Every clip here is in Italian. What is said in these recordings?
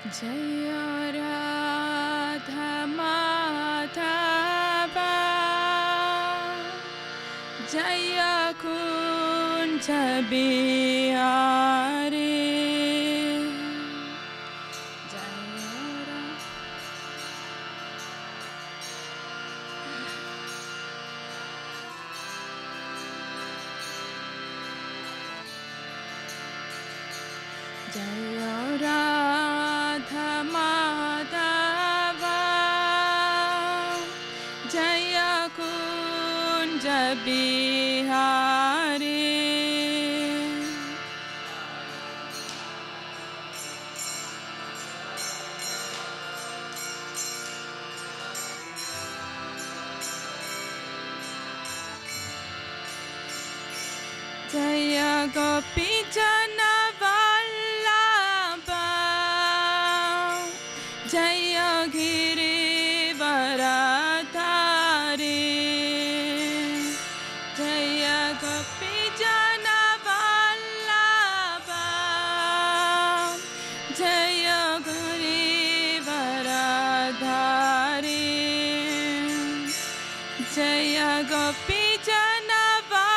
Jaya Radha Madhava Jaya Kunja Bihari Jaya Radha Madhava Jaya Kunja Bihari Jaya Gopi Jahnava Jaya Giri Varadhari Jaya Gopi Jahnava Jaya Giri Varadhari Jaya Gopi Jahnava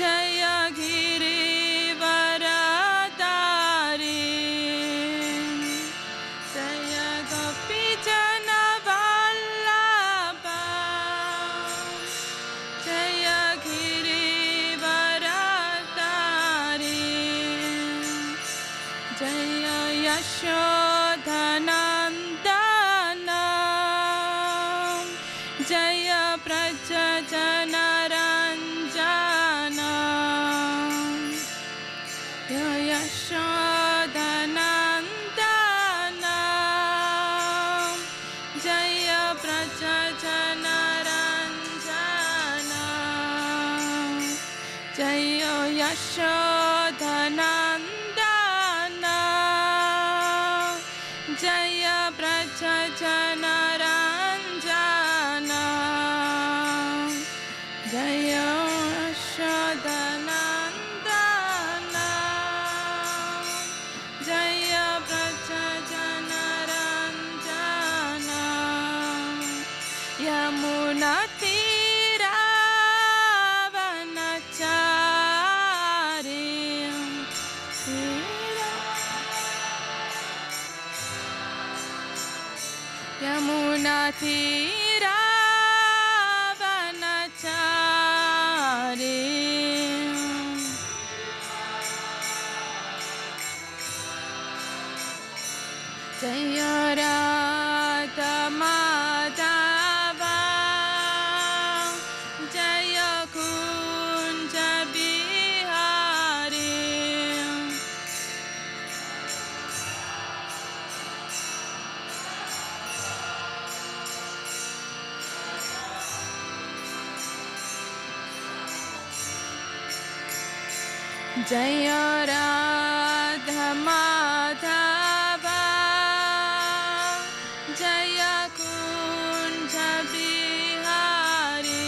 Jaya Giri Varadhari Jaya Gopi Jahnava Jaya Giri Varadhari Jaya Yashodhanandana Jaya Praja Janaranjana Jaya Yashodhanandana Jaya Praja Janaranjana Jaya Yashodhanandana Jaya Praja Janaranjana Jaya Yashodhanandana Jaya Praja Janaranjana Yamuna Tira Vanachari Yamuna Tira Vanachari Jaya Radha Madhava Jaya Kunja Bihari Jaya Radha Madhava Jaya Kunja Bihari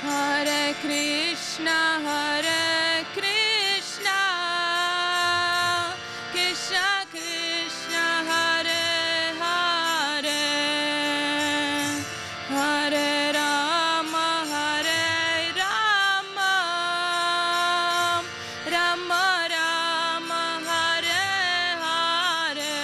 Hare Krishna Krishna Krishna Hare Hare Hare Rama Rama Rama Hare Hare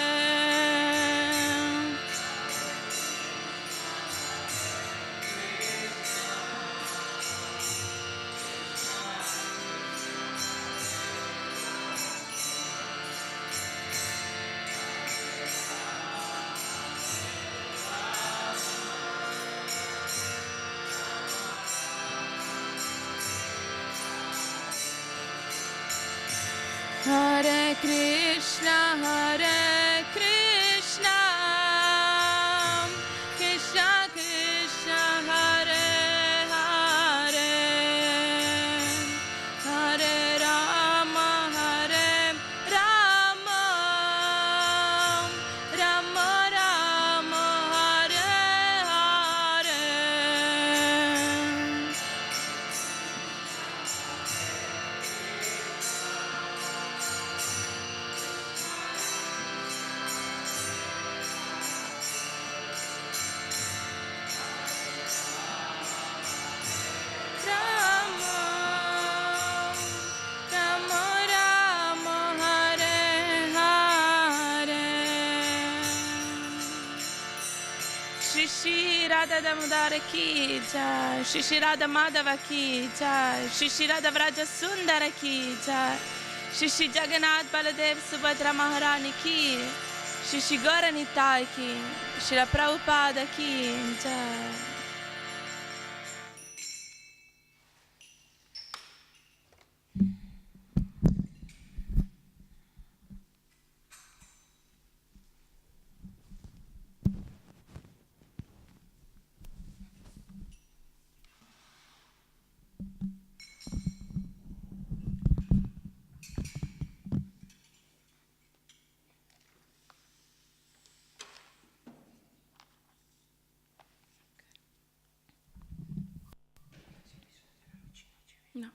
Hare Krishna Krishna Krishna Hare Hare Hare Rama Radha Damodara ki jai, Shri Radha Madhava ki jai, Shri Radha VRAJASUNDARA ki jai, Shri Jagannath Baladev Subhadra Maharani ki, Shri Gaura Nitai ki, Shri Prabhupada ki jai. No.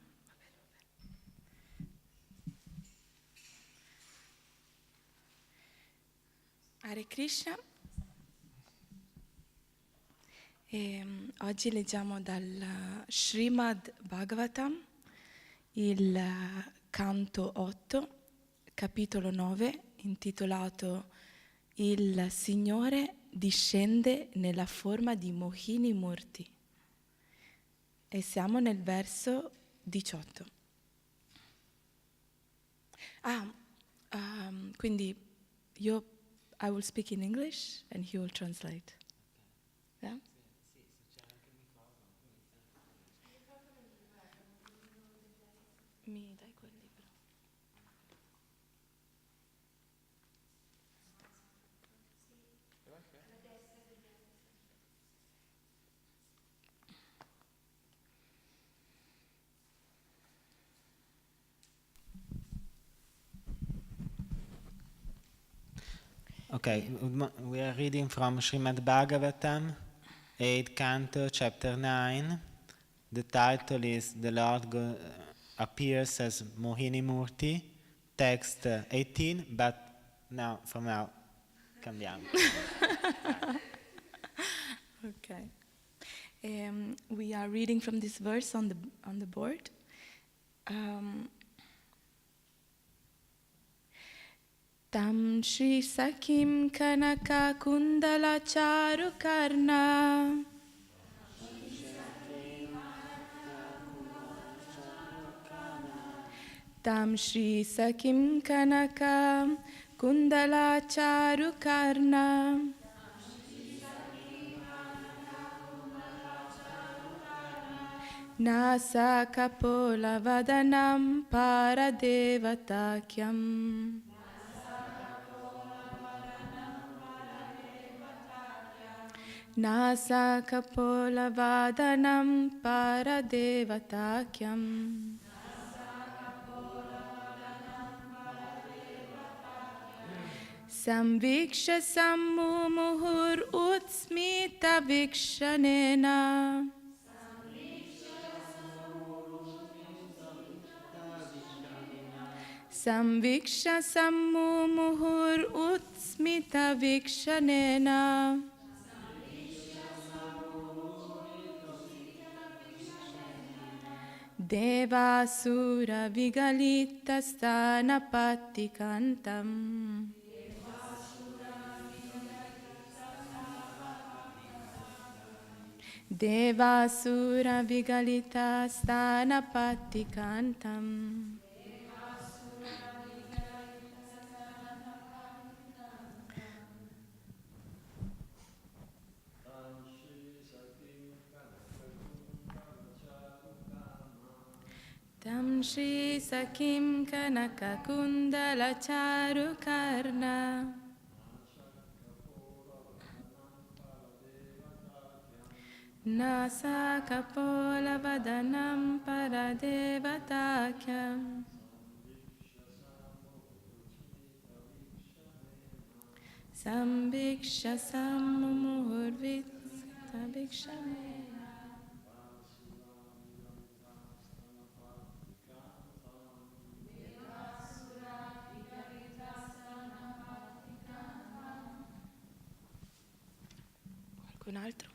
Hare Krishna. Oggi leggiamo dal Srimad Bhagavatam il Canto 8, capitolo 9, intitolato Il Signore discende nella forma di Mohini Murti. E siamo nel verso 18. Quindi I will speak in English and he will translate. Yeah? Mi dai quel libro? Okay, we are reading from Srimad Bhagavatam, 8th Canto, Chapter 9. The title is The Lord Appears as Mohini Murti, text 18, but from now, cambiamo. Okay. We are reading from this verse on the board. Tam Shri Sakim Kanaka Kundala Charu Karna Tam Shri Sakim Kanaka Kundala Charu Karna Nasa Kapola Vadanam Paradevatakyam Nasa Kapola Vadanam Paradevatakyam Samviksha Sammumuhur Utsmita Vikshanena Samviksha Sammumuhur Utsmita Vikshanena Devasura Vigalita Stanapati Kantam Devasura Vigalita Stanapati Kantam Tam Shri Sakim Kanaka Kundala Charu Karna Nasa Kapola Vadanam Paradevatakyam Sambiksha Sammumuhurvita Vikshanena Qualcun altro?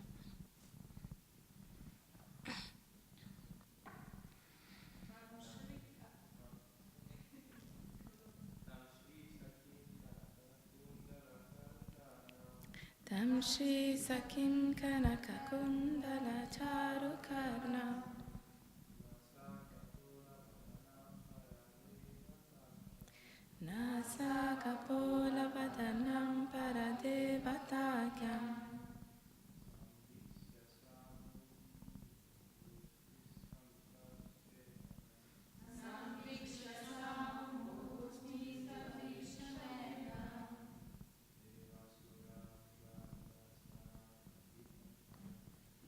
Tam Shri Sakim Kanaka Kundala Charukarna Nasa Kapola Vadanam Paradevatakam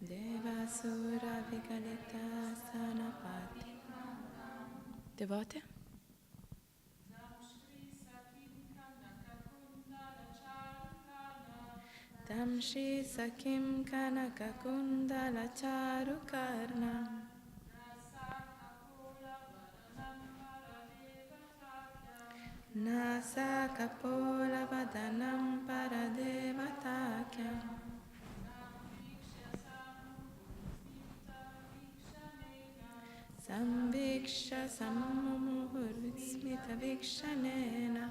Devasura Vigalita Sanapati. Devote? Tam Shri Sakim Kanaka Kundala Charukarna Nasa Kapola Vadanam Paradevatakya Samviksha Sammuhurvismita Vikshanena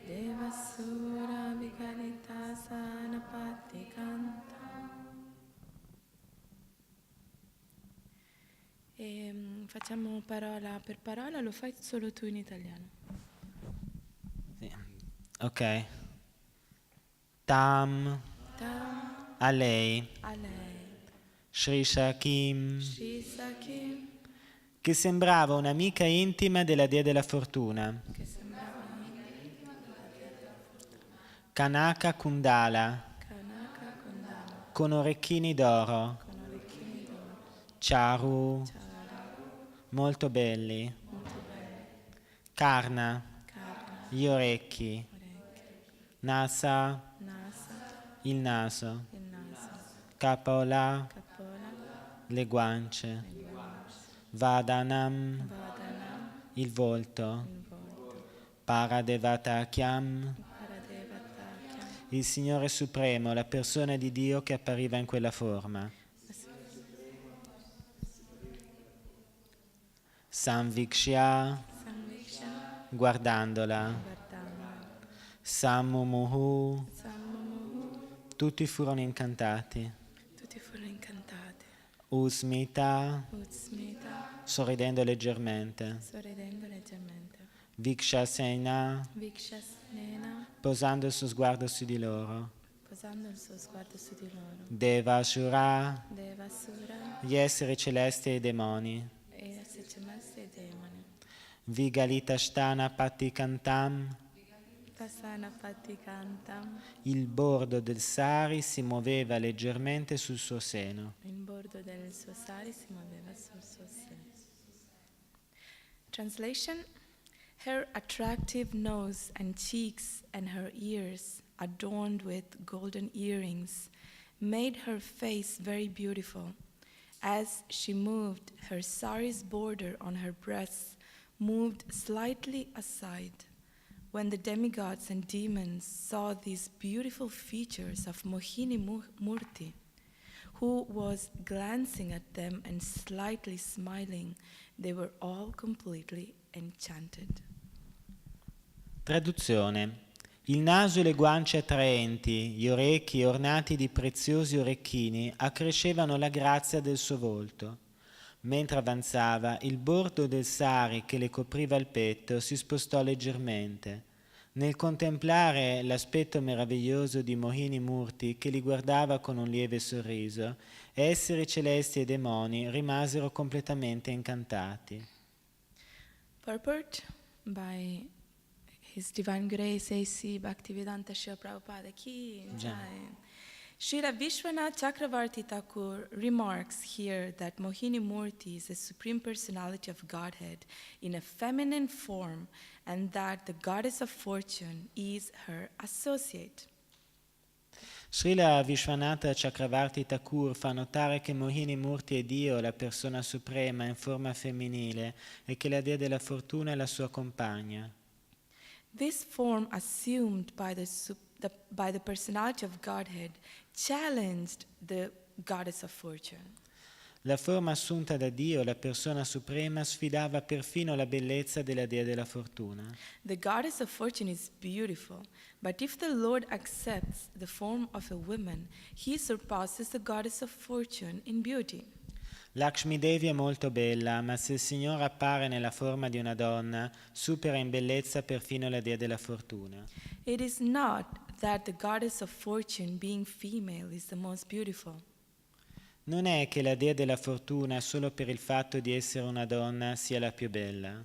Devasura Vigalita Sanapati Canta. E facciamo parola per parola, lo fai solo tu in italiano. Sì. Ok. Tam. A lei. Shri Sakim. Che sembrava un'amica intima della dea della fortuna. Kanaka Kundala. Con orecchini d'oro. Charu. Molto belli. Karna. Gli orecchi. Nasa. Il naso. Kapola. Le guance. Vadanam. Il volto. Paradevatakyam. Il Signore Supremo, la persona di Dio che appariva in quella forma. Samvikshya. Guardandola. Sammumuhu. Tutti furono incantati. Usmita. Sorridendo leggermente. Vikshasena. Posando il suo sguardo su di loro. Devasura. Gli esseri celesti e i demoni. Vigalitashtana Patikantam. Il bordo del sari si muoveva leggermente sul suo seno. Translation: Her attractive nose and cheeks and her ears, adorned with golden earrings, made her face very beautiful. As she moved, her sari's border on her breasts moved slightly aside. When the demigods and demons saw these beautiful features of Mohini Murti, who was glancing at them and slightly smiling, they were all completely enchanted. Traduzione. Il naso e le guance attraenti, gli orecchi ornati di preziosi orecchini accrescevano la grazia del suo volto. Mentre avanzava, il bordo del sari che le copriva il petto si spostò leggermente. Nel contemplare l'aspetto meraviglioso di Mohini Murti che li guardava con un lieve sorriso, esseri celesti e demoni rimasero completamente incantati. Purport by His Divine Grace A.C. Bhaktivedanta Srila Prabhupada Ki Jai. Srila Vishwanath Chakravarti Thakur remarks here that Mohini Murti is the Supreme Personality of Godhead in a feminine form and that the Goddess of Fortune is her associate. Srila Vishwanatha Chakravarti Thakur fa notare che Mohini Murti è Dio, la persona suprema in forma femminile, e che la dea della fortuna è la sua compagna. This form assumed by the personality of Godhead challenged the Goddess of Fortune. La forma assunta da Dio, la persona suprema, sfidava perfino la bellezza della dea della fortuna. The goddess of fortune is beautiful, but if the Lord accepts the form of a woman, he surpasses the goddess of fortune in beauty. Lakshmi Devi è molto bella, ma se il Signore appare nella forma di una donna, supera in bellezza perfino la dea della fortuna. It is not that the goddess of fortune, being female, is the most beautiful. Non è che la dea della fortuna, solo per il fatto di essere una donna, sia la più bella.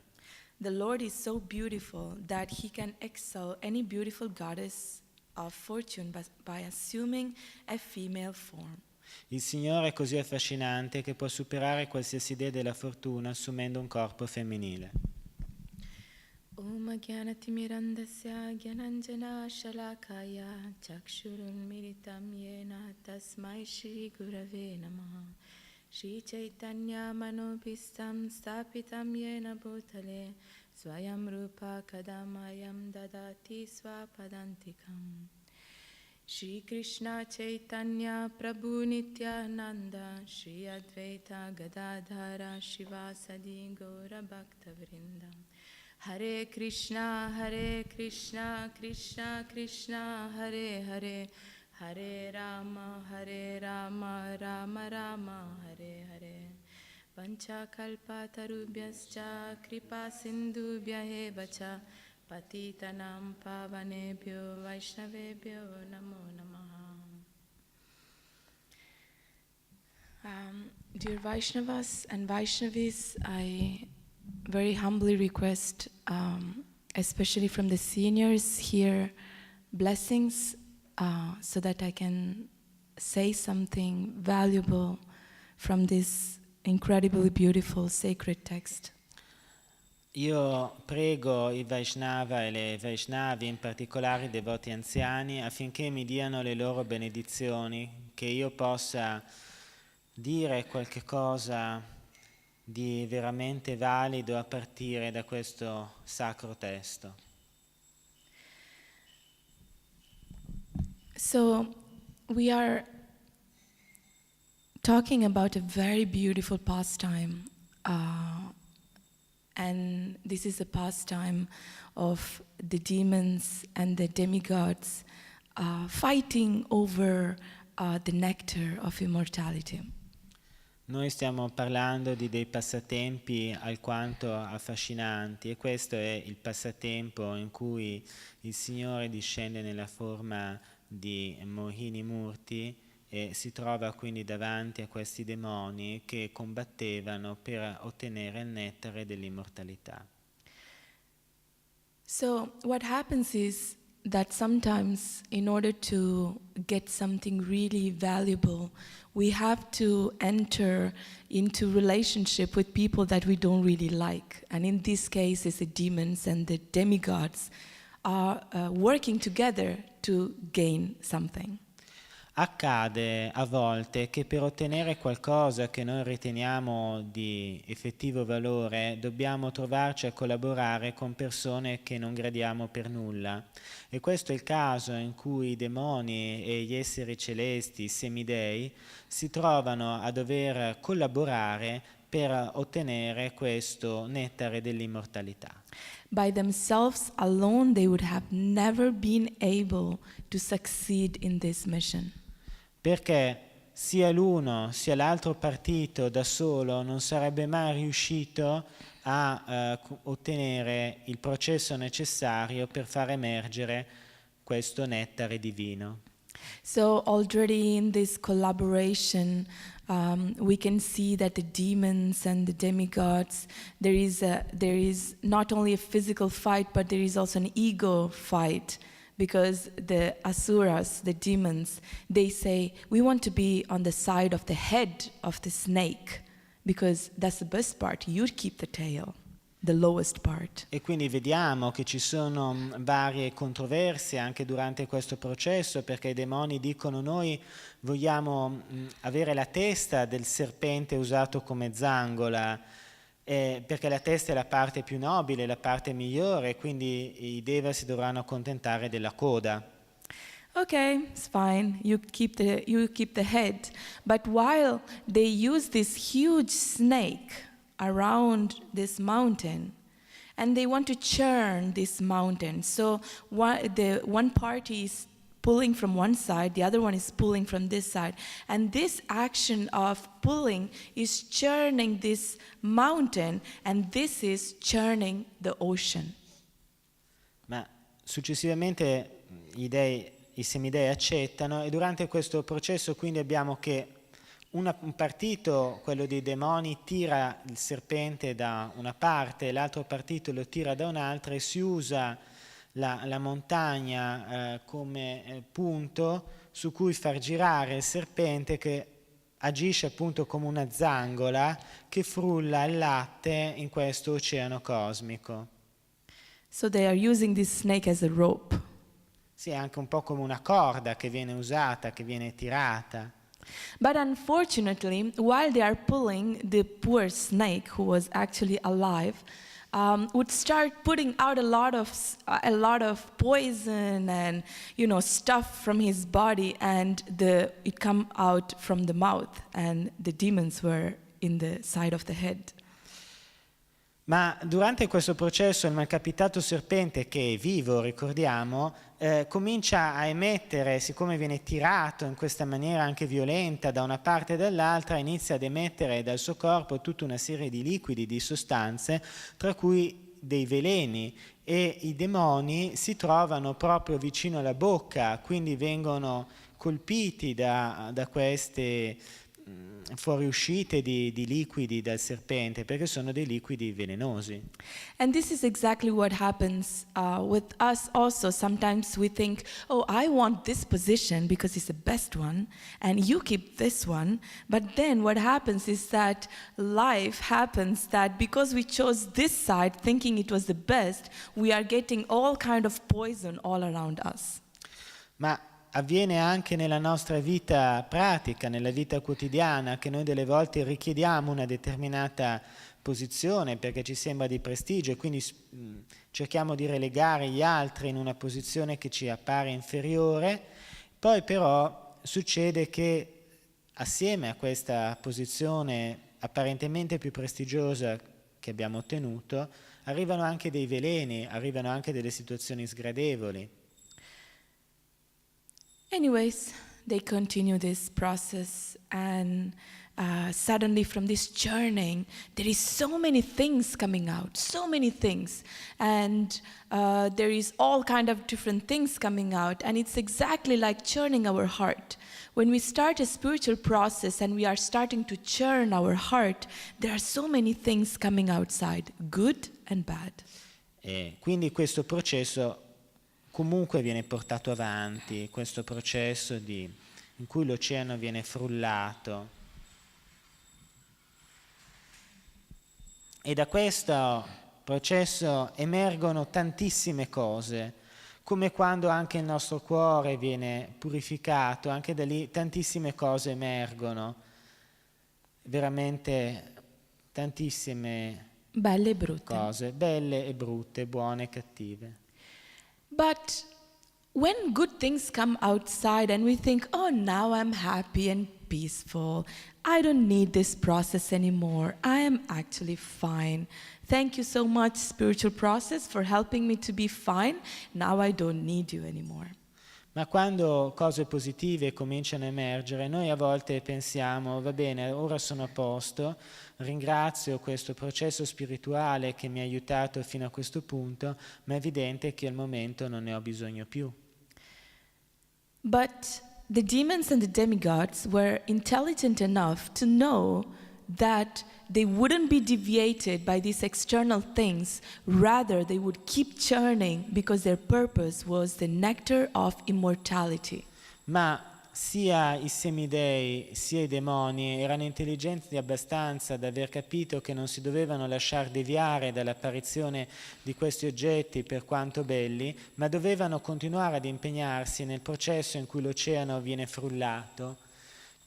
The Lord is so beautiful that he can excel any beautiful goddess of fortune by assuming a female form. Il Signore è così affascinante che può superare qualsiasi dea della fortuna assumendo un corpo femminile. Om Gyanatimirandasya Gyananjana Shalakaya Chakshurunmiritam Yena Tasmai Shri Gurave Namaha Shri Chaitanya Manopistam Stapitam Yena Bhutale Swayam Rupa Kadamayam Dadati Swapadantikam Shri Krishna Chaitanya Prabhu Nityananda Shri Advaita Gadadhara Shivasadi Gaura Bhakta Vrindam Hare Krishna, Krishna Krishna, Hare Hare, Hare Rama, Rama Rama, Hare Hare. Pancha kalpatarubhyascha kripa sindhubhya eva cha patitanam pavanebhyo vaishnavebhyo namo namaha. Dear Vaishnavas and Vaishnavis, I very humbly request, especially from the seniors here, blessings so that I can say something valuable from this incredibly beautiful sacred text. Io prego i Vaishnava e le Vaishnavi, in particolare i devoti anziani, affinché mi diano le loro benedizioni, che io possa dire qualche cosa di veramente valido a partire da questo sacro testo. So, we are talking about a very beautiful pastime, and this is a pastime of the demons and the demigods fighting over the nectar of immortality. Noi stiamo parlando di dei passatempi alquanto affascinanti, e questo è il passatempo in cui il Signore discende nella forma di Mohini Murti e si trova quindi davanti a questi demoni che combattevano per ottenere il nettare dell'immortalità. So what happens is that sometimes in order to get something really valuable, we have to enter into relationship with people that we don't really like. And in this case, it's the demons and the demigods are working together to gain something. Accade a volte che per ottenere qualcosa che noi riteniamo di effettivo valore dobbiamo trovarci a collaborare con persone che non gradiamo per nulla, e questo è il caso in cui i demoni e gli esseri celesti, i semidei, si trovano a dover collaborare per ottenere questo nettare dell'immortalità. By themselves alone, they would have never been able to succeed in this mission. Perché sia l'uno sia l'altro partito da solo non sarebbe mai riuscito a ottenere il processo necessario per far emergere questo nettare divino. So already in this collaboration, we can see that the demons and the demigods, there is not only a physical fight, but there is also an ego fight. Because the asuras, the demons, they say, we want to be on the side of the head of the snake, because that's the best part. You keep the tail, the lowest part. E quindi vediamo che ci sono varie controversie anche durante questo processo, perché i demoni dicono: noi vogliamo avere la testa del serpente usato come zangola, perché la testa è la parte più nobile, la parte migliore, quindi i deva si dovranno accontentare della coda. Okay, it's fine. You keep the head. But while they use this huge snake around this mountain, and they want to churn this mountain. So one party is pulling from one side, the other one is pulling from this side. And this action of pulling is churning this mountain, and this is churning the ocean. Ma successivamente i semidei accettano, e durante questo processo quindi abbiamo che un partito, quello dei demoni, tira il serpente da una parte, l'altro partito lo tira da un'altra, e si usa la montagna come punto su cui far girare il serpente, che agisce appunto come una zangola che frulla il latte in questo oceano cosmico. So they are using this snake as a rope. Sì, è anche un po' come una corda che viene usata, che viene tirata. But unfortunately, while they are pulling, the poor snake, who was actually alive, would start putting out a lot of poison and stuff from his body, and it come out from the mouth, and the demons were in the side of the head. Ma durante questo processo il malcapitato serpente, che è vivo, ricordiamo, comincia a emettere, siccome viene tirato in questa maniera anche violenta da una parte e dall'altra, inizia ad emettere dal suo corpo tutta una serie di liquidi, di sostanze, tra cui dei veleni, e i demoni si trovano proprio vicino alla bocca, quindi vengono colpiti da queste fuoriuscite di liquidi dal serpente, perché sono dei liquidi velenosi. And this is exactly what happens with us also. Sometimes we think, oh, I want this position because it's the best one, and you keep this one. But then what happens is that life happens that because we chose this side thinking it was the best, we are getting all kind of poison all around us. Ma avviene anche nella nostra vita pratica, nella vita quotidiana, che noi delle volte richiediamo una determinata posizione perché ci sembra di prestigio, e quindi cerchiamo di relegare gli altri in una posizione che ci appare inferiore. Poi però succede che assieme a questa posizione apparentemente più prestigiosa che abbiamo ottenuto, arrivano anche dei veleni, arrivano anche delle situazioni sgradevoli. Anyways, they continue this process, and suddenly from this churning, there is so many things coming out, so many things, and there is all kind of different things coming out, and it's exactly like churning our heart. When we start a spiritual process and we are starting to churn our heart, there are so many things coming outside, good and bad. E quindi questo processo comunque viene portato avanti, questo processo in cui l'oceano viene frullato. E da questo processo emergono tantissime cose, come quando anche il nostro cuore viene purificato, anche da lì tantissime cose emergono, veramente tantissime Belle e brutte. cose, belle e brutte, buone e cattive. But when good things come outside and we think, oh, now I'm happy and peaceful, I don't need this process anymore, I am actually fine. Thank you so much, spiritual process, for helping me to be fine. Now I don't need you anymore. Ma quando cose positive cominciano a emergere, noi a volte pensiamo, va bene, ora sono a posto, ringrazio questo processo spirituale che mi ha aiutato fino a questo punto, ma è evidente che al momento non ne ho bisogno più. But the demons and the demigods were intelligent enough to know that they wouldn't be deviated by these external things, rather they would keep churning because their purpose was the nectar of immortality. Ma sia i semidei sia i demoni erano intelligenti abbastanza da aver capito che non si dovevano lasciar deviare dall'apparizione di questi oggetti per quanto belli, ma dovevano continuare ad impegnarsi nel processo in cui l'oceano viene frullato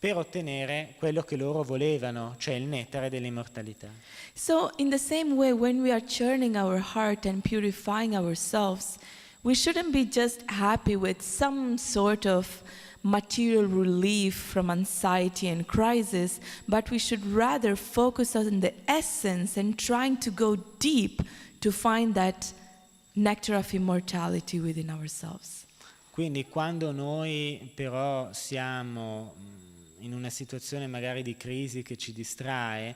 per ottenere quello che loro volevano, cioè il nettare dell'immortalità. So in the same way, when we are churning our heart and purifying ourselves, We shouldn't be just happy with some sort of material relief from anxiety and crisis, but we should rather focus on the essence and trying to go deep to find that nectar of immortality within ourselves. Quindi quando noi però siamo in una situazione magari di crisi che ci distrae,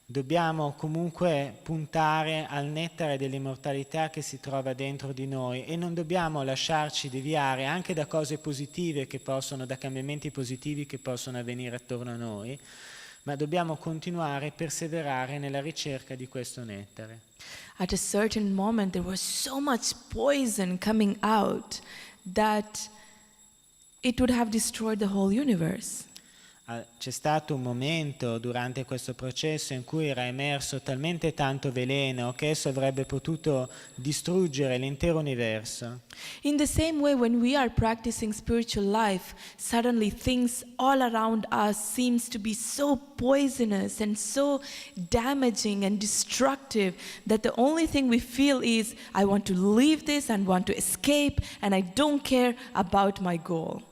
dobbiamo comunque puntare al nettare dell'immortalità che si trova dentro di noi e non dobbiamo lasciarci deviare anche da cose positive che possono, da cambiamenti positivi che possono avvenire attorno a noi, ma dobbiamo continuare e perseverare nella ricerca di questo nettare. At a certain moment there was so much poison coming out that it would have destroyed the whole universe. C'è stato un momento durante questo processo in cui era emerso talmente tanto veleno che esso avrebbe potuto distruggere l'intero universo. In the same way, when we are practicing spiritual life, suddenly things all around us seems to be so poisonous and so damaging and destructive that the only thing we feel is, I want to leave this and want to escape and I don't care about my goal.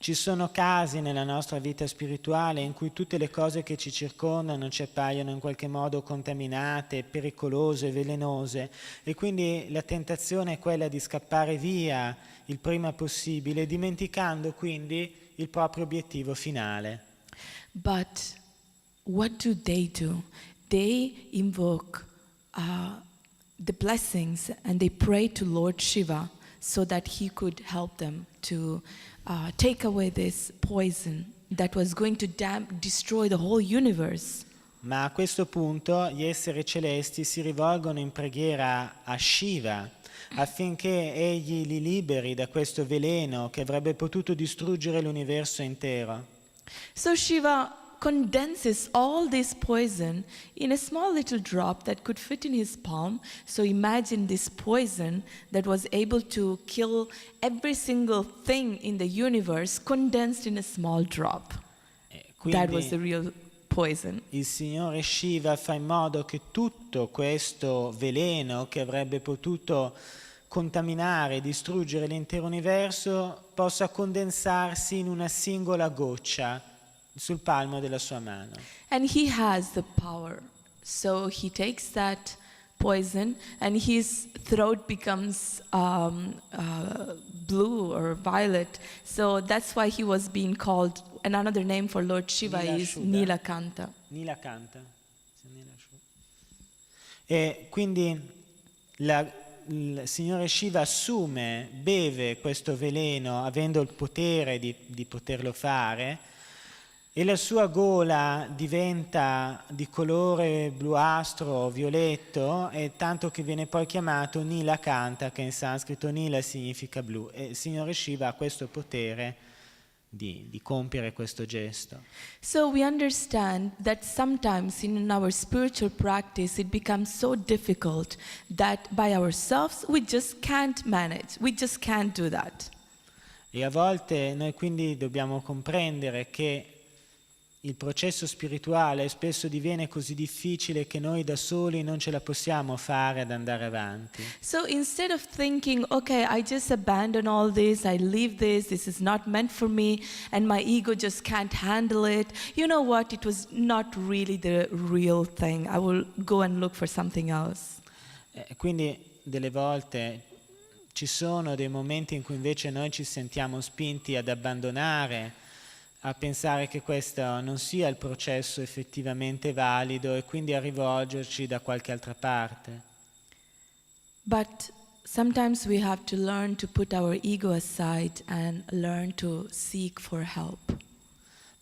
Ci sono casi nella nostra vita spirituale in cui tutte le cose che ci circondano ci appaiono in qualche modo contaminate, pericolose, velenose e quindi la tentazione è quella di scappare via il prima possibile, dimenticando quindi il proprio obiettivo finale. But what do? They invoke the blessings and they pray to Lord Shiva so that he could help them to take away this poison that was going to destroy the whole universe. Ma a questo punto gli esseri celesti si rivolgono in preghiera a Shiva affinché egli li liberi da questo veleno che avrebbe potuto distruggere l'universo intero. So Shiva condenses all this poison in a small little drop that could fit in his palm. So imagine this poison that was able to kill every single thing in the universe condensed in a small drop. That was the real poison. Il Signore Shiva fa in modo che tutto questo veleno che avrebbe potuto contaminare e distruggere l'intero universo possa condensarsi in una singola goccia sul palmo della sua mano. And he has the power. So he takes that poison and his throat becomes blue or violet. So that's why he was being called, and another name for Lord Shiva is Nilakanta. Nilakanta. E quindi il Signore Shiva beve questo veleno avendo il potere di poterlo fare, e la sua gola diventa di colore bluastro, violetto, e tanto che viene poi chiamato Nilakanta, che in sanscrito Nila significa blu, e il Signore Shiva ha questo potere di compiere questo gesto. So we understand that sometimes in our spiritual practice it becomes so difficult that by ourselves we just can't manage, we just can't do that. E a volte noi quindi dobbiamo comprendere che il processo spirituale spesso diviene così difficile che noi da soli non ce la possiamo fare ad andare avanti. So instead of thinking, okay, I just abandon all this, I leave this is not meant for me, and my ego just can't handle it, you know what, it was not really the real thing. I will go and look for something else. Quindi delle volte ci sono dei momenti in cui invece noi ci sentiamo spinti ad abbandonare, a pensare che questo non sia il processo effettivamente valido e quindi a rivolgerci da qualche altra parte. But sometimes we have to learn to put our ego aside and learn to seek for help.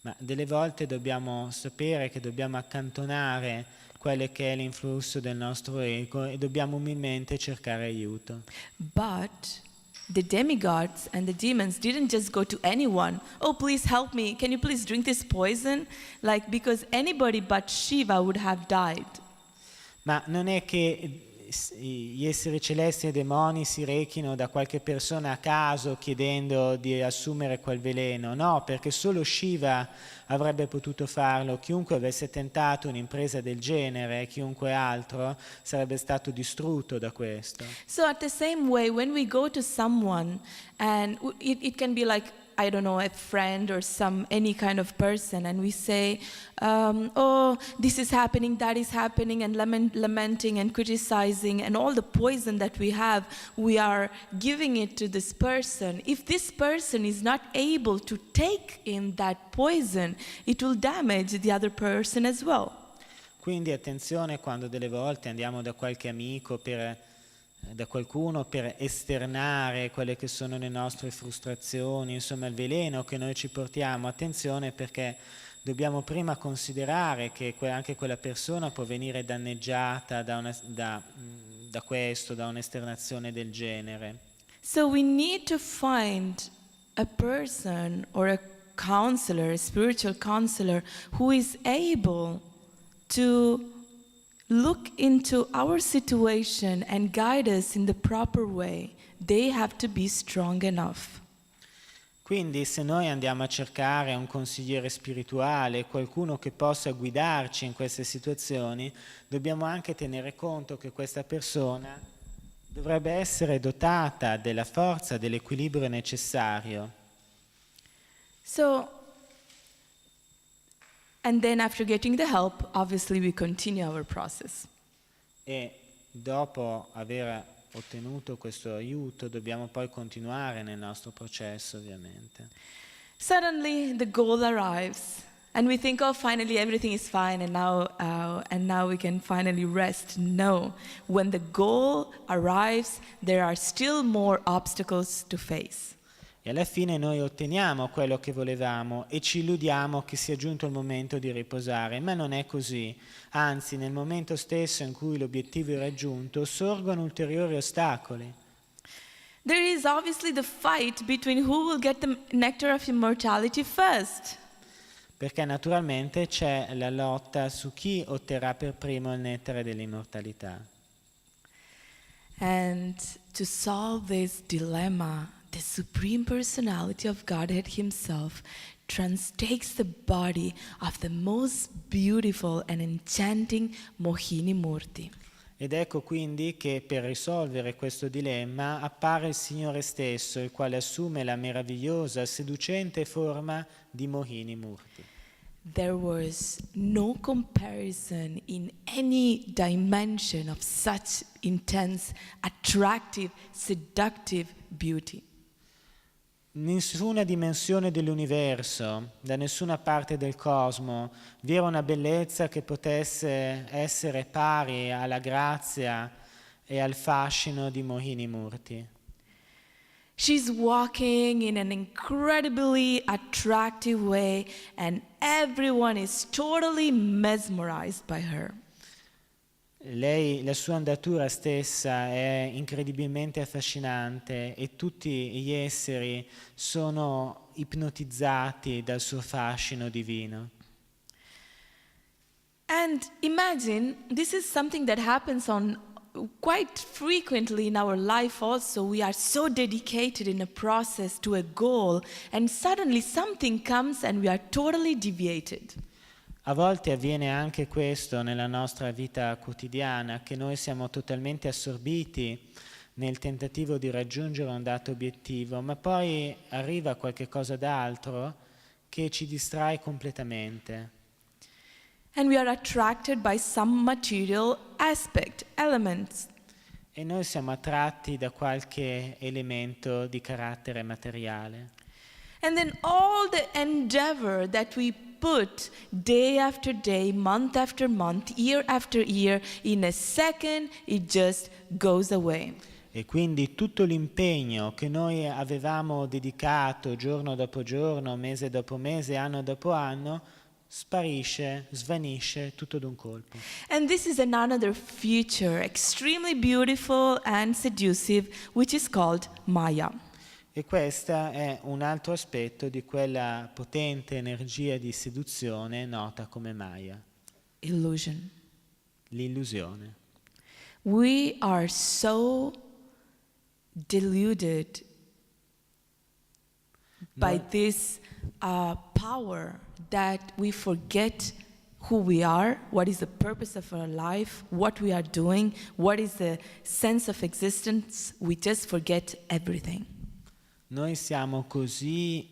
Ma delle volte dobbiamo sapere che dobbiamo accantonare quello che è l'influsso del nostro ego e dobbiamo umilmente cercare aiuto. But the demigods and the demons didn't just go to anyone. Oh, please help me. Can you please drink this poison? Like, because anybody but Shiva would have died. Ma non è che gli esseri celesti e i demoni si rechino da qualche persona a caso chiedendo di assumere quel veleno. No, perché solo Shiva avrebbe potuto farlo. Chiunque avesse tentato un'impresa del genere, chiunque altro, sarebbe stato distrutto da questo. So at the same way, when we go to someone, and it can be like, I don't know, a friend or any kind of person, and we say, oh, this is happening, that is happening, and lamenting and criticizing, and all the poison that we have, we are giving it to this person. If this person is not able to take in that poison, it will damage the other person as well. Quindi attenzione quando delle volte andiamo da qualche amico da qualcuno per esternare quelle che sono le nostre frustrazioni, insomma il veleno che noi ci portiamo. Attenzione, perché dobbiamo prima considerare che anche quella persona può venire danneggiata da questo, da un'esternazione del genere. So we need to find a person or a counselor, a spiritual counselor, who is able to look into our situation and guide us in the proper way. They have to be strong enough. Quindi se noi andiamo a cercare un consigliere spirituale, qualcuno che possa guidarci in queste situazioni, dobbiamo anche tenere conto che questa persona dovrebbe essere dotata della forza, dell'equilibrio necessario. So, and then after getting the help, obviously we continue our process. E dopo aver ottenuto questo aiuto dobbiamo poi continuare nel nostro processo, ovviamente. Suddenly the goal arrives and we think, oh, finally everything is fine and now we can finally rest. No, when the goal arrives, there are still more obstacles to face. E alla fine noi otteniamo quello che volevamo e ci illudiamo che sia giunto il momento di riposare, ma non è così. Anzi, nel momento stesso in cui l'obiettivo è raggiunto, sorgono ulteriori ostacoli. There is obviously the fight between who will get the nectar of immortality first. Perché naturalmente c'è la lotta su chi otterrà per primo il nettare dell'immortalità. And to solve this dilemma, the Supreme Personality of Godhead Himself takes the body of the most beautiful and enchanting Mohini Murti. Ed ecco quindi che per risolvere questo dilemma appare il Signore stesso, il quale assume la meravigliosa, seducente forma di Mohini Murti. There was no comparison in any dimension of such intense, attractive, seductive beauty. Nessuna dimensione dell'universo, da nessuna parte del cosmo, vi era una bellezza che potesse essere pari alla grazia e al fascino di Mohini Murti. She's walking in an incredibly attractive way and everyone is totally mesmerized by her. Lei, la sua andatura stessa è incredibilmente affascinante e tutti gli esseri sono ipnotizzati dal suo fascino divino. And imagine, this is something that happens on quite frequently in our life also. We are so dedicated in a process to a goal and suddenly something comes and we are totally deviated. A volte avviene anche questo nella nostra vita quotidiana, che noi siamo totalmente assorbiti nel tentativo di raggiungere un dato obiettivo, ma poi arriva qualche cosa d'altro che ci distrae completamente. And we are attracted by some material aspect, elements. E noi siamo attratti da qualche elemento di carattere materiale. And then all the endeavor that we put day after day, month after month, year after year, in a second it just goes away. E quindi tutto l'impegno che noi avevamo dedicato giorno dopo giorno, mese dopo mese, anno dopo anno, sparisce, svanisce tutto d'un colpo. And this is another feature, extremely beautiful and seductive, which is called Maya. E questo è un altro aspetto di quella potente energia di seduzione nota come Maya. Illusion. L'illusione. we are so deluded by this power that we forget who we are, what is the purpose of our life, what we are doing, what is the sense of existence. We just forget everything. Noi siamo così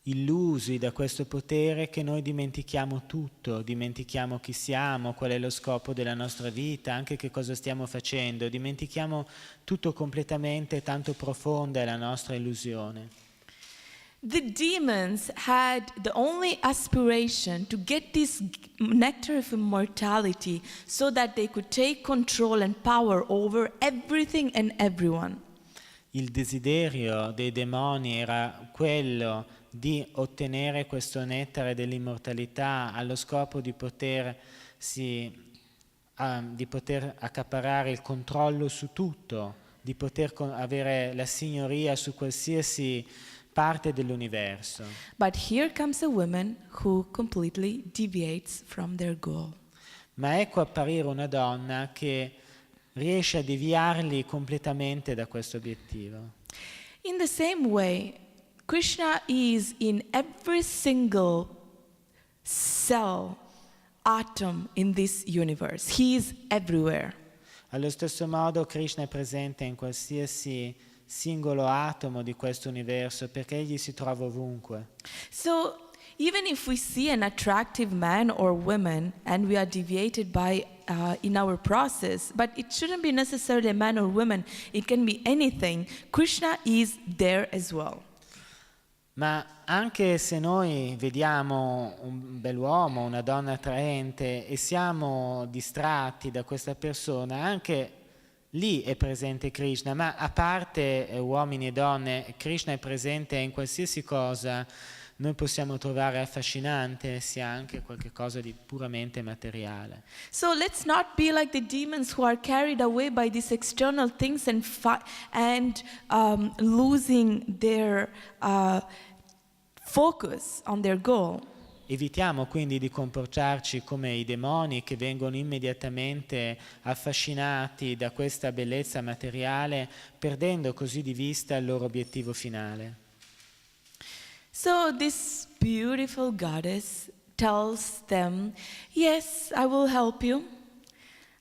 illusi da questo potere che noi dimentichiamo tutto, dimentichiamo chi siamo, qual è lo scopo della nostra vita, anche che cosa stiamo facendo, dimentichiamo tutto completamente, tanto profonda è la nostra illusione. The demons had the only aspiration to get this nectar of immortality so that they could take control and power over everything and everyone. Il desiderio dei demoni era quello di ottenere questo nettare dell'immortalità allo scopo di poter accaparrare il controllo su tutto, di poter avere la signoria su qualsiasi parte dell'universo. But here comes a woman who completely deviates from their goal. Ma ecco apparire una donna che riesce a deviarli completamente da questo obiettivo. In the same way, Krishna is in every single cell, atom in this universe. He is everywhere. Allo stesso modo Krishna è presente in qualsiasi singolo atomo di questo universo perché egli si trova ovunque. So even if we see an attractive man or woman and we are deviated by in our process, but it shouldn't be necessarily a man or woman, it can be anything. Krishna is there as well. Ma anche se noi vediamo un bell'uomo, una donna attraente e siamo distratti da questa persona, anche lì è presente Krishna, ma a parte uomini e donne, Krishna è presente in qualsiasi cosa noi possiamo trovare affascinante, sia anche qualcosa di puramente materiale. So let's not be like the demons who are carried away by these external things and losing their focus on their goal. Evitiamo quindi di comportarci come i demoni che vengono immediatamente affascinati da questa bellezza materiale, perdendo così di vista il loro obiettivo finale. So this beautiful goddess tells them, yes, I will help you.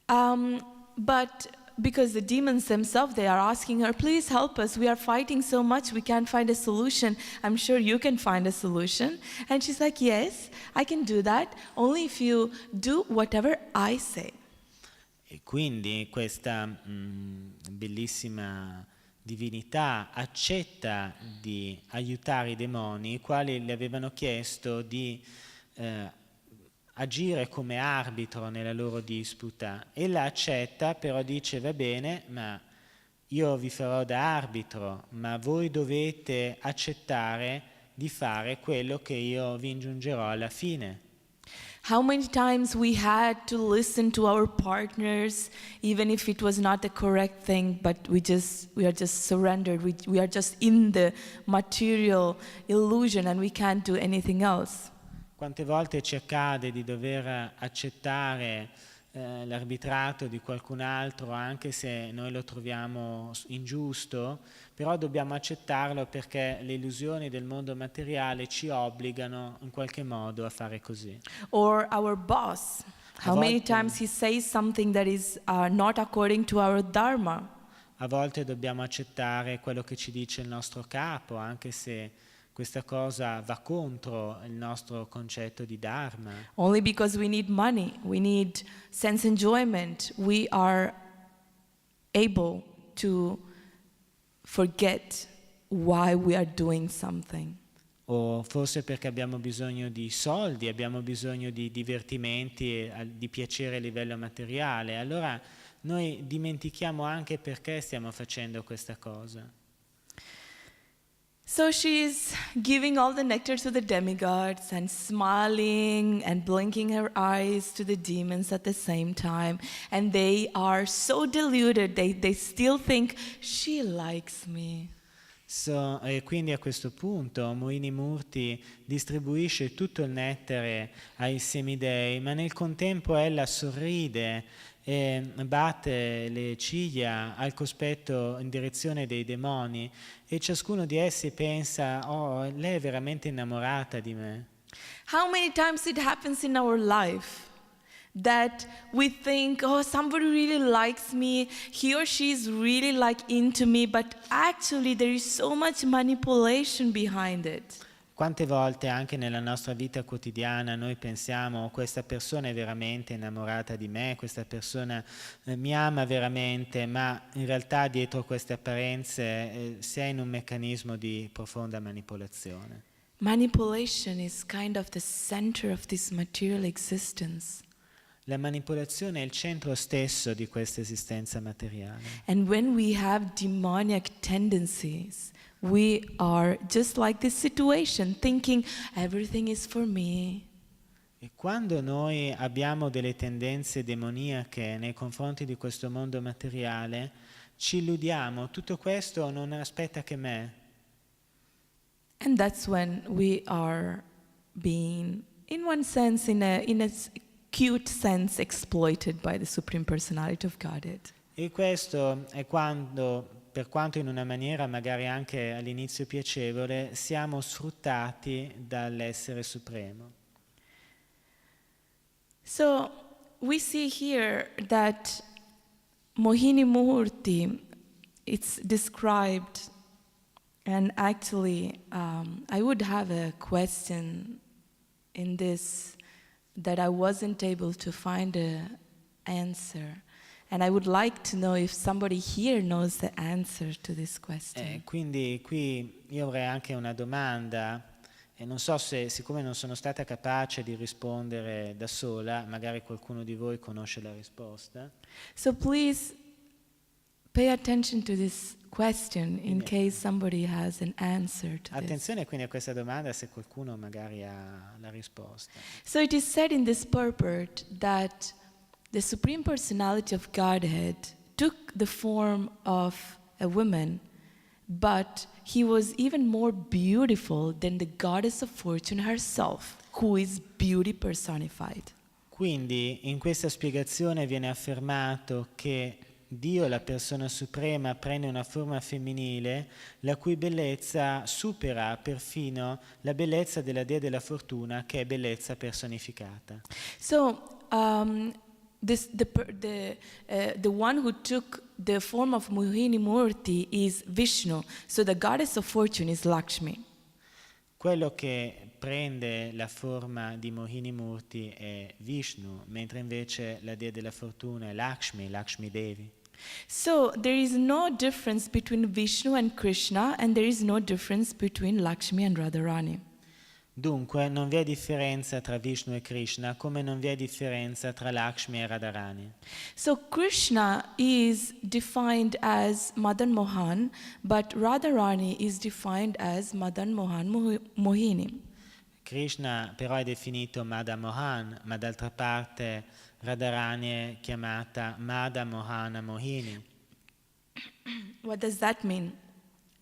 But because the demons themselves, they are asking her, please help us. We are fighting so much, we can't find a solution. I'm sure you can find a solution. And she's like, yes, I can do that, only if you do whatever I say. E quindi questa bellissima divinità accetta di aiutare i demoni, i quali le avevano chiesto di agire come arbitro nella loro disputa. Ella accetta, però dice va bene, ma io vi farò da arbitro, ma voi dovete accettare di fare quello che io vi ingiungerò alla fine. How many times we had to listen to our partners, even if it was not the correct thing, but we are just surrendered. We are just in the material illusion and we can't do anything else. Quante volte ci accade di dover accettare l'arbitrato di qualcun altro, anche se noi lo troviamo ingiusto, però dobbiamo accettarlo perché le illusioni del mondo materiale ci obbligano in qualche modo a fare così. Or our boss. How many times he says something that is not according to our dharma. A volte dobbiamo accettare quello che ci dice il nostro capo, anche se questa cosa va contro il nostro concetto di dharma. Only because we need money, we need sense enjoyment, we are able to forget why we are doing something. O forse perché abbiamo bisogno di soldi, abbiamo bisogno di divertimenti, di piacere a livello materiale. Allora noi dimentichiamo anche perché stiamo facendo questa cosa. So she's giving all the nectar to the demigods and smiling and blinking her eyes to the demons at the same time. And they are so deluded, they still think, she likes me. E quindi a questo punto Mohini Murti distribuisce tutto il nettare ai semidei, ma nel contempo ella sorride e batte le ciglia al cospetto in direzione dei demoni e ciascuno di essi pensa: oh, lei è veramente innamorata di me. How many times it happens in our life that we think, oh, somebody really likes me, he or she is really like into me, but actually there is so much manipulation behind it. Quante volte anche nella nostra vita quotidiana noi pensiamo: questa persona è veramente innamorata di me, questa persona mi ama veramente, ma in realtà dietro queste apparenze si è in un meccanismo di profonda manipolazione. Manipulation is kind of the center of this material existence. La manipolazione è il centro stesso di questa esistenza materiale. And when we have demoniac tendencies, we are just like this situation, thinking everything is for me. E quando noi abbiamo delle tendenze demoniache nei confronti di questo mondo materiale, ci illudiamo: tutto questo non aspetta che me. And that's when we are being, in one sense, in a cute sense, exploited by the Supreme Personality of Godhead. E questo è quando, per quanto in una maniera magari anche all'inizio piacevole, siamo sfruttati dall'essere supremo. So we see here that Mohini Murti, it's described, and actually I would have a question in this that I wasn't able to find an answer. And I would like to know if somebody here knows the answer to this question. Quindi qui io avrei anche una domanda, e non so se, siccome non sono stata capace di rispondere da sola, magari qualcuno di voi conosce la risposta. So please pay attention to this question in case somebody has an answer to this. Attenzione quindi a questa domanda se qualcuno magari ha la risposta. So it is said in this purport that the Supreme Personality of Godhead took the form of a woman, but he was even more beautiful than the goddess of fortune herself, who is beauty personified. Quindi in questa spiegazione viene affermato che Dio, la persona suprema, prende una forma femminile la cui bellezza supera perfino la bellezza della dea della fortuna, che è bellezza personificata. So the one who took the form of Mohini Murti is Vishnu. So the goddess of fortune is Lakshmi. Quello che prende la forma di Mohini Murti è Vishnu, mentre invece la dea della fortuna è Lakshmi Devi. So there is no difference between Vishnu and Krishna, and there is no difference between Lakshmi and Radharani. Dunque non vi è differenza tra Vishnu e Krishna, come non vi è differenza tra Lakshmi e Radharani. So Krishna is defined as Madan Mohan, but Radharani is defined as Madan Mohan Mohini. Krishna però è definito Madan Mohan, ma d'altra parte Radharani è chiamata Madan Mohana Mohini. What does that mean?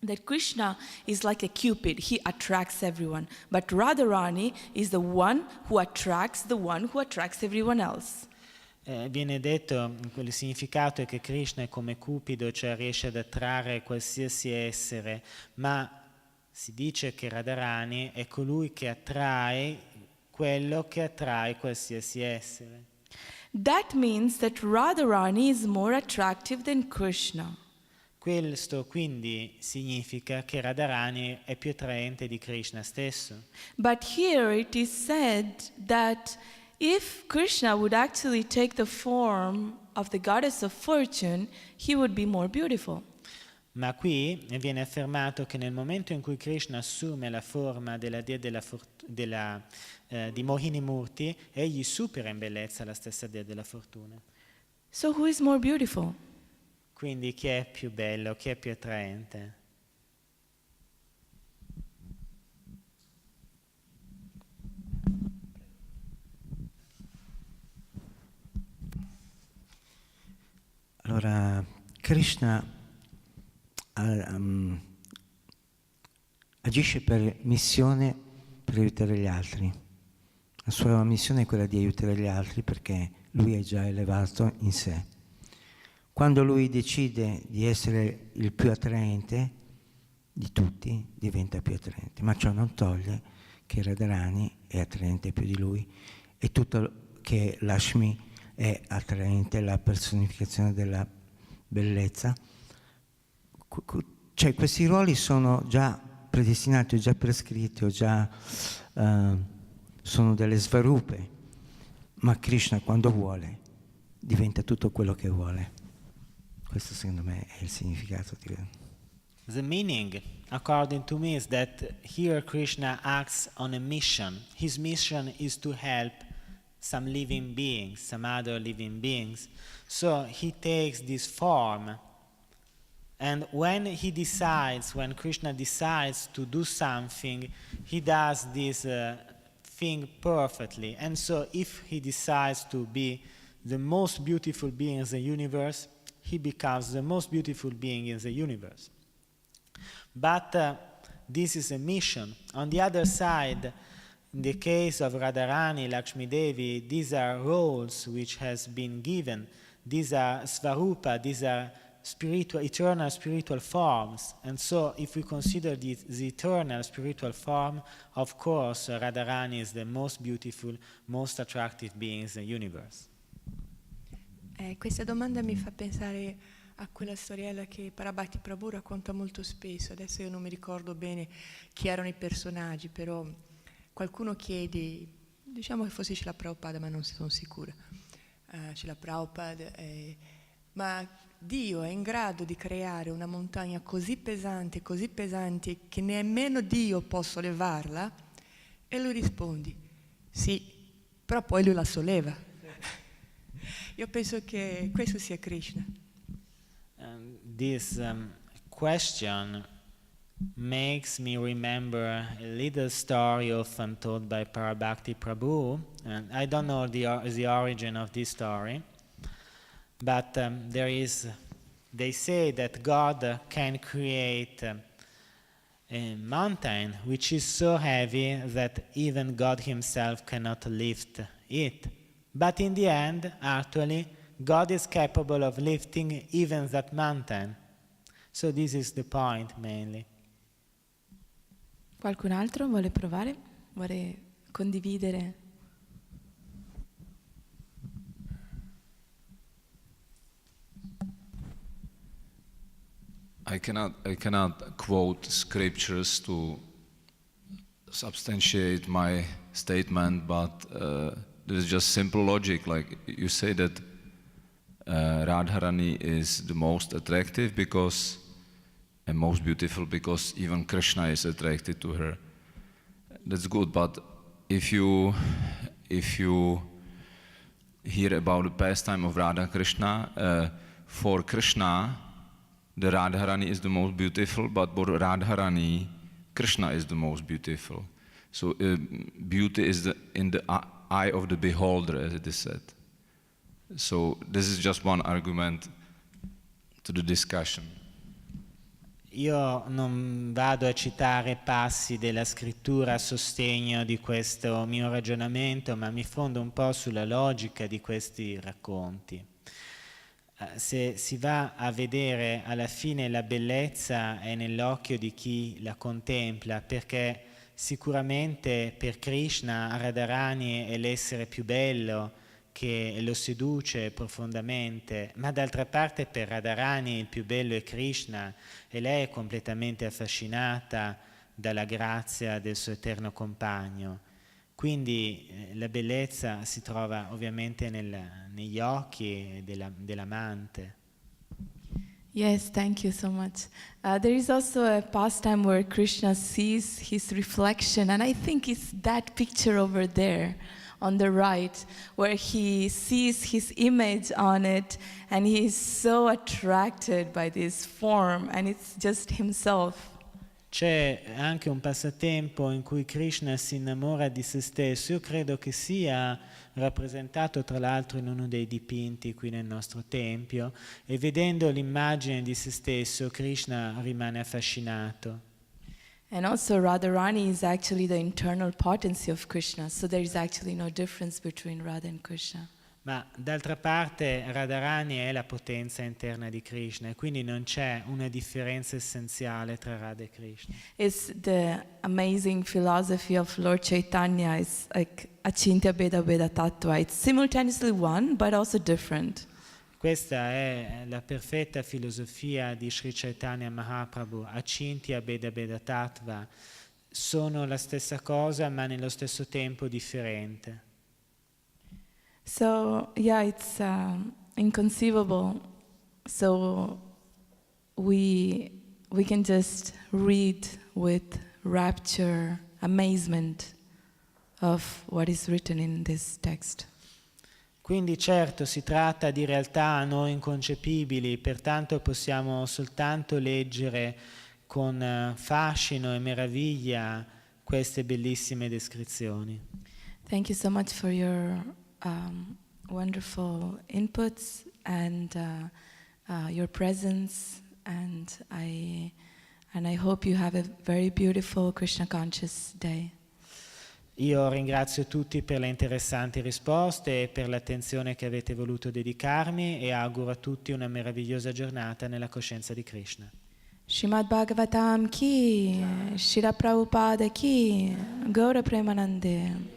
That Krishna is like a Cupid, he attracts everyone, but Radharani is the one who attracts everyone else. Viene detto, il significato è che Krishna è come Cupido, cioè riesce ad attrarre qualsiasi essere, ma si dice che Radharani è colui che attrae quello che attrae qualsiasi essere. That means that Radharani is more attractive than Krishna. Questo quindi significa che Radharani è più attraente di Krishna stesso. But here it is said that if Krishna would actually take the form of the goddess of fortune, he would be more beautiful. Ma qui viene affermato che nel momento in cui Krishna assume la forma della dea di Mohini Murti, egli supera in bellezza la stessa dea della fortuna. So who is more beautiful? Quindi chi è più bello, chi è più attraente? Allora, Krishna agisce per missione, per aiutare gli altri. La sua missione è quella di aiutare gli altri perché lui è già elevato in sé. Quando lui decide di essere il più attraente di tutti, diventa più attraente, ma ciò non toglie che Radharani è attraente più di lui e tutto che Lakshmi è attraente, la personificazione della bellezza. Cioè questi ruoli sono già predestinati, o già prescritti, o già sono delle svarupe, ma Krishna quando vuole diventa tutto quello che vuole. Questo secondo me è il significato di... The meaning, according to me, is that here Krishna acts on a mission. His mission is to help some living beings, some other living beings. So he takes this form. And when Krishna decides to do something, he does this thing perfectly. And so if he decides to be the most beautiful being in the universe, he becomes the most beautiful being in the universe. But this is a mission. On the other side, in the case of Radharani, Lakshmi Devi, these are roles which has been given. These are svarupa, these are eternal spiritual forms. And so if we consider the eternal spiritual form, of course Radharani is the most beautiful, most attractive being in the universe. Questa domanda mi fa pensare a quella storiella che Parabhakti Prabhu racconta molto spesso. Adesso io non mi ricordo bene chi erano i personaggi, però qualcuno chiede, diciamo che fosse Srila Prabhupada, ma non sono sicura, Srila Prabhupada, ma Dio è in grado di creare una montagna così pesante che nemmeno Dio possa levarla? E lui risponde, sì, però poi lui la solleva. Io penso che questo sia Krishna. This question makes me remember a little story often told by Parabhakti Prabhu. And I don't know the origin of this story, but they say that God can create a mountain which is so heavy that even God himself cannot lift it. But in the end, actually, God is capable of lifting even that mountain. So this is the point mainly. Qualcun altro vuole provare? Vuole condividere? I cannot quote scriptures to substantiate my statement, but there is just simple logic. Like you say that Radharani is the most attractive and most beautiful because even Krishna is attracted to her. That's good, but if you hear about the pastime of Radha Krishna, for Krishna, the Radharani is the most beautiful, but for Radharani, Krishna is the most beautiful. So beauty is in the eye of the beholder, as it is said. So this is just one argument to the discussion. Io non vado a citare passi della scrittura a sostegno di questo mio ragionamento, ma mi fondo un po' sulla logica di questi racconti. Se si va a vedere, alla fine la bellezza è nell'occhio di chi la contempla, perché sicuramente per Krishna Radharani è l'essere più bello che lo seduce profondamente, ma d'altra parte per Radharani il più bello è Krishna e lei è completamente affascinata dalla grazia del suo eterno compagno. Quindi la bellezza si trova ovviamente negli occhi dell'amante. Yes, thank you so much. There is also a pastime where Krishna sees his reflection, and I think it's that picture over there on the right, where he sees his image on it, and he is so attracted by this form, and it's just himself. C'è anche un passatempo in cui Krishna si innamora di se stesso. Io credo che sia rappresentato tra l'altro in uno dei dipinti qui nel nostro tempio, e vedendo l'immagine di se stesso Krishna rimane affascinato. And also Radharani is actually the internal potency of Krishna, so there is actually no difference between Radha and Krishna. Ma d'altra parte Radharani è la potenza interna di Krishna e quindi non c'è una differenza essenziale tra Radha e Krishna. It's the amazing philosophy of Lord Chaitanya. It's like Achintya Bheda Bheda Tattva. It's simultaneously one but also different. Questa è la perfetta filosofia di Sri Chaitanya Mahaprabhu, Achintya Bheda Bheda Tattva, sono la stessa cosa ma nello stesso tempo differente. So yeah, it's inconceivable. So we can just read with rapture, amazement of what is written in this text. Quindi certo si tratta di realtà a noi inconcepibili, pertanto possiamo soltanto leggere con fascino e meraviglia queste bellissime descrizioni. Thank you so much for your wonderful inputs and your presence, and I hope you have a very beautiful Krishna conscious day. Io ringrazio tutti per le interessanti risposte e per l'attenzione che avete voluto dedicarmi e auguro a tutti una meravigliosa giornata nella coscienza di Krishna. Srimad Bhagavatam ki, Srila Prabhupada ki, Gaura Premanande.